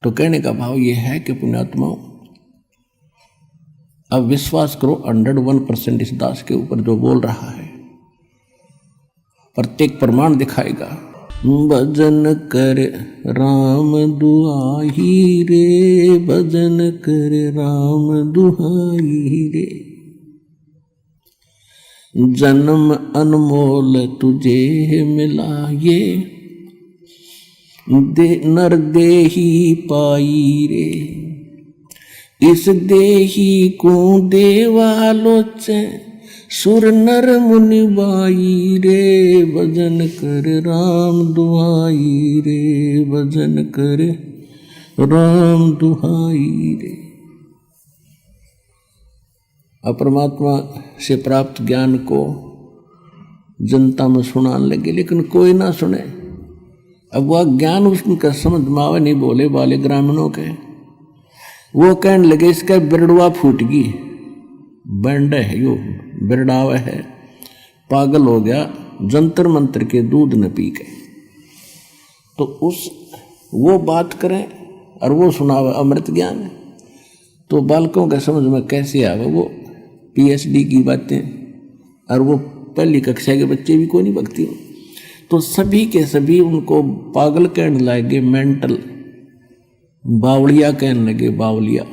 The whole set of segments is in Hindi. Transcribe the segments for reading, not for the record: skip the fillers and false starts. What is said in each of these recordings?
तो कहने का भाव यह है कि पुण्यात्माओं, अब विश्वास करो 101% इस दास के ऊपर जो बोल रहा है, प्रत्येक प्रमाण दिखाएगा। भजन कर राम दुआई रे, भजन कर राम दुआई रे, जन्म अनमोल तुझे मिला ये, नर देही पाई रे, इस देही को देवालोचे, सुर नर मुनि बाई रे, भजन कर राम दुआई रे, भजन कर राम दुआई रे। परमात्मा से प्राप्त ज्ञान को जनता में सुनाने लगे, लेकिन कोई ना सुने। अब वह ज्ञान उसका समझ में आवे नहीं, बोले वाले ग्रामीणों के। वो कहने लगे इसका बिरड़ुआ फूट गई, बैंड है यो, बिरड़ावा है, पागल हो गया जंतर मंत्र के दूध न पी के। तो वो बात करें और वो सुनावे अमृत ज्ञान, तो बालकों के समझ में कैसे आवे? वो PhD की बातें, और वो पहली कक्षा के बच्चे भी कोई नहीं बकती। तो सभी के सभी उनको पागल कहने लगे, मेंटल, बावलिया कहने लगे, बावलिया।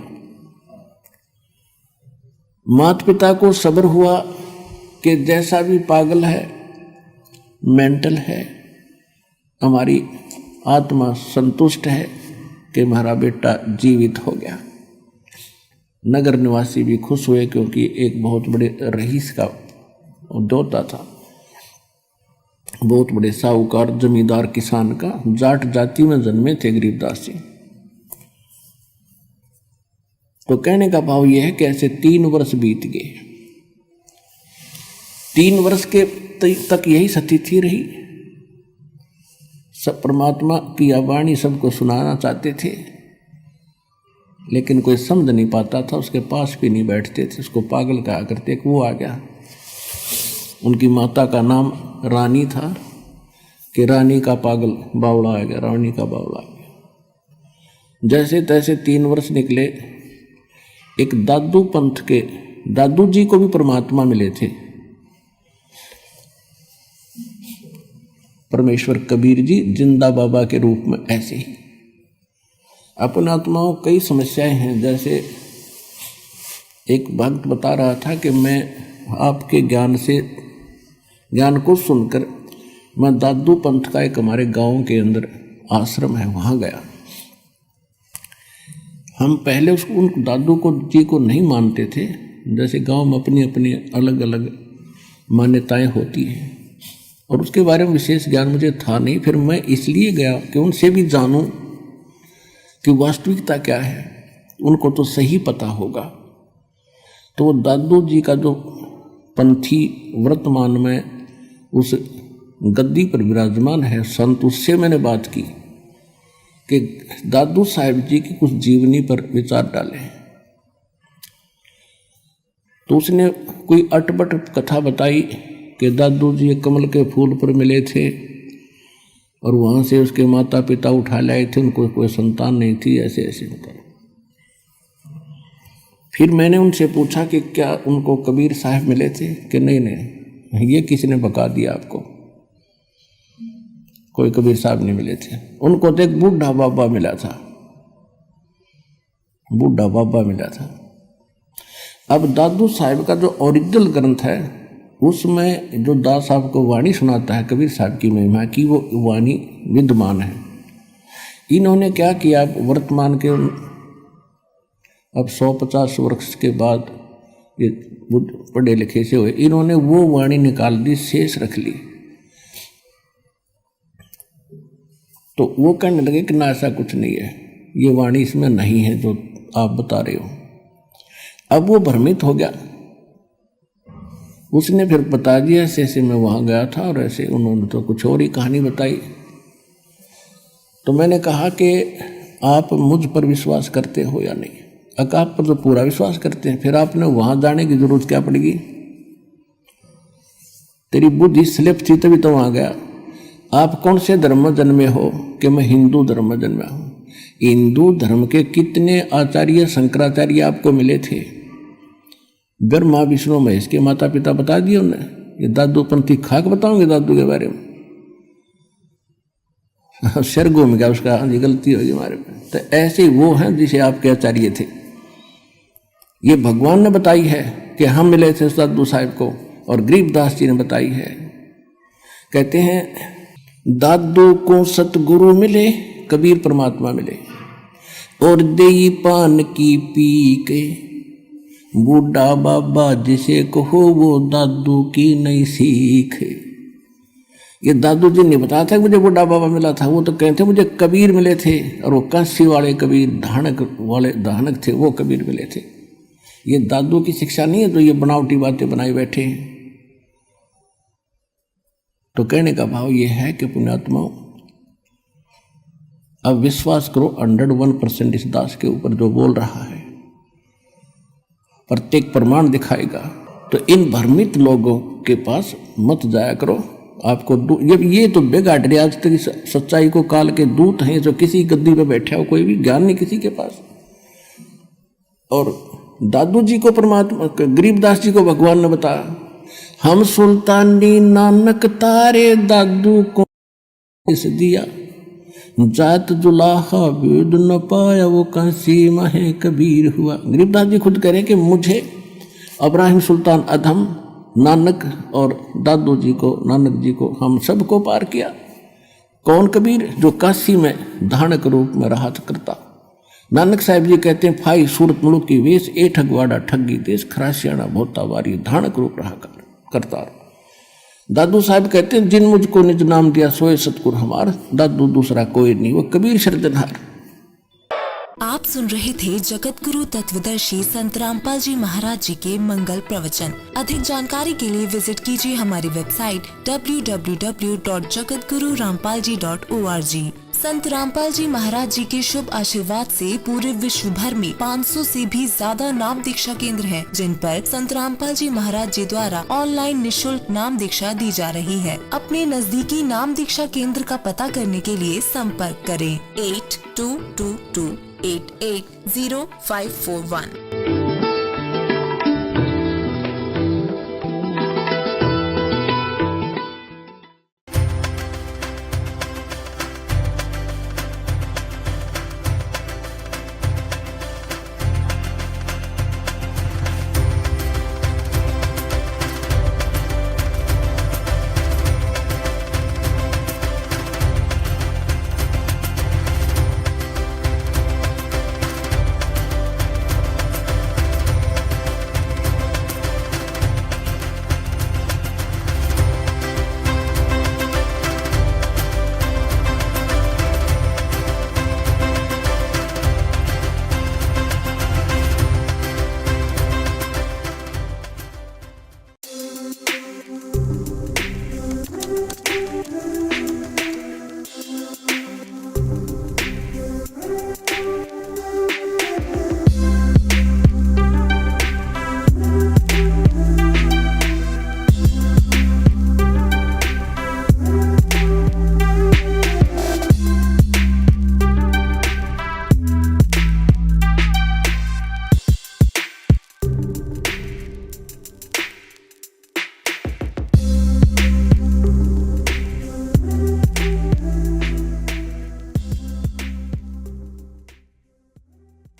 माता पिता को सब्र हुआ कि जैसा भी पागल है, मेंटल है, हमारी आत्मा संतुष्ट है कि हमारा बेटा जीवित हो गया। नगर निवासी भी खुश हुए, क्योंकि एक बहुत बड़े रईस का दोता था, बहुत बड़े साहूकार जमींदार किसान का, जाट जाति में जन्मे थे गरीबदास जी। तो कहने का भाव यह है कि ऐसे 3 वर्ष बीत गए। 3 वर्ष के तक यही स्थिति रही। सब परमात्मा की वाणी सबको सुनाना चाहते थे, लेकिन कोई समझ नहीं पाता था, उसके पास भी नहीं बैठते थे, उसको पागल कहा करते। वो आ गया, उनकी माता का नाम रानी था, कि रानी का पागल बावड़ा आ गया, रानी का बावड़ा आ गया। जैसे तैसे 3 वर्ष निकले। एक दादू पंथ के दादू जी को भी परमात्मा मिले थे, परमेश्वर कबीर जी जिंदा बाबा के रूप में। ऐसे ही अपने आत्माओं कई समस्याएं हैं। जैसे एक भक्त बता रहा था कि मैं आपके ज्ञान को सुनकर मैं दादू पंथ का एक हमारे गांव के अंदर आश्रम है, वहां गया। हम पहले उन दादू जी को नहीं मानते थे। जैसे गांव में अपनी अपनी अलग अलग मान्यताएं होती हैं, और उसके बारे में विशेष ज्ञान मुझे था नहीं। फिर मैं इसलिए गया कि उनसे भी जानूं कि वास्तविकता क्या है, उनको तो सही पता होगा। तो दादू जी का जो पंथी वर्तमान में उस गद्दी पर विराजमान है संत, उससे मैंने बात की कि दादू साहिब जी की कुछ जीवनी पर विचार डाले। तो उसने कोई अटपट कथा बताई कि दादू जी कमल के फूल पर मिले थे, और वहाँ से उसके माता पिता उठा लाए थे, उनको कोई संतान नहीं थी, ऐसे ऐसे बताया। फिर मैंने उनसे पूछा कि क्या उनको कबीर साहब मिले थे? कि नहीं नहीं, ये किसी ने बता दिया आपको, कोई कबीर साहब नहीं मिले थे। उनको तो एक बूढ़ा बाबा मिला था, बूढ़ा बाबा मिला था। अब दादू साहब का जो ओरिजिनल ग्रंथ है, उसमें जो दास साहब को वाणी सुनाता है कबीर साहब की महिमा की, वो वाणी विद्यमान है। इन्होंने क्या किया, वर्तमान के अब 150 वर्ष के बाद ये पढ़े लिखे से हुए, इन्होंने वो वाणी निकाल दी, शेष रख ली। तो वो कहने लगे कि ना, ऐसा कुछ नहीं है, ये वाणी इसमें नहीं है जो आप बता रहे हो। अब वो भ्रमित हो गया। उसने फिर बता दिया ऐसे ऐसे मैं वहाँ गया था, और ऐसे उन्होंने तो कुछ और ही कहानी बताई। तो मैंने कहा कि आप मुझ पर विश्वास करते हो या नहीं? आप पर तो पूरा विश्वास करते हैं, फिर आपने वहाँ जाने की जरूरत क्या पड़ेगी? तेरी बुद्धि स्लिप थी तभी तो वहाँ गया। आप कौन से धर्म में जन्मे हो? कि मैं हिंदू धर्म में जन्मा हूँ। हिंदू धर्म के कितने आचार्य शंकराचार्य आपको मिले थे? ब्रह्मा विष्णु महेश के माता पिता बता दिए उन्हें। ये दादू पंथी खाक बताओगे दादू के बारे में? सिर घूम गया उसका, हाँ जी गलती होगी हमारे में। तो ऐसे वो हैं जिसे आपके आचार्य थे। ये भगवान ने बताई है कि हम मिले थे दादू साहब को, और गरीबदास जी ने बताई है। कहते हैं दादू को सतगुरु मिले, कबीर परमात्मा मिले, और देई पान की पी के बूढ़ा बाबा जिसे कहो वो दादू की नई सीख। ये दादू जी ने बताया था कि मुझे बूढ़ा बाबा मिला था, वो तो कहते मुझे कबीर मिले थे, और वो काशी वाले कबीर, धानक वाले धानक थे, वो कबीर मिले थे। ये दादू की शिक्षा नहीं है तो ये बनावटी बातें बनाई बैठे हैं। तो कहने का भाव ये है कि पुण्यात्माओं, अब विश्वास करो 101% इस दास के ऊपर जो बोल रहा है, प्रत्येक प्रमाण दिखाएगा। तो इन भ्रमित लोगों के पास मत जाया करो। आपको ये तो बेगाड़ रहे आज तक सच्चाई को, काल के दूत हैं जो किसी गद्दी पे बैठे हो, कोई भी ज्ञान नहीं किसी के पास। और दादू जी को परमात्मा, गरीबदास जी को भगवान ने बताया, हम सुल्तानी नानक तारे दादू को इस दिया, जात जुलाहा वेद न पाया वो काशी महे कबीर हुआ। गरीबदास जी खुद कह रहे हैं कि मुझे इब्राहिम सुल्तान अधम, नानक और दादू जी को, नानक जी को, हम सबको पार किया। कौन कबीर? जो काशी में धानक रूप में रहा करता। नानक साहब जी कहते हैं, फाई सूरत मुल्क की वेश, ए ठगवाड़ा ठगी देश, खरासियाना भोता वारी, धानक रूप रहा करता। दादू साहब कहते हैं, जिन मुझको निज नाम दिया सोए सतगुरु हमार, दादू दूसरा कोई नहीं, वो कबीर सिरजनहार। आप सुन रहे थे जगत गुरु तत्वदर्शी संत रामपाल जी महाराज जी के मंगल प्रवचन। अधिक जानकारी के लिए विजिट कीजिए हमारी वेबसाइट www.jagatgururampalji.org। संत रामपाल जी महाराज जी के शुभ आशीर्वाद से पूरे विश्व भर में 500 से भी ज्यादा नाम दीक्षा केंद्र हैं, जिन पर संत रामपाल जी महाराज जी द्वारा ऑनलाइन निशुल्क नाम दीक्षा दी जा रही है। अपने नजदीकी नाम दीक्षा केंद्र का पता करने के लिए संपर्क करें 8222880541।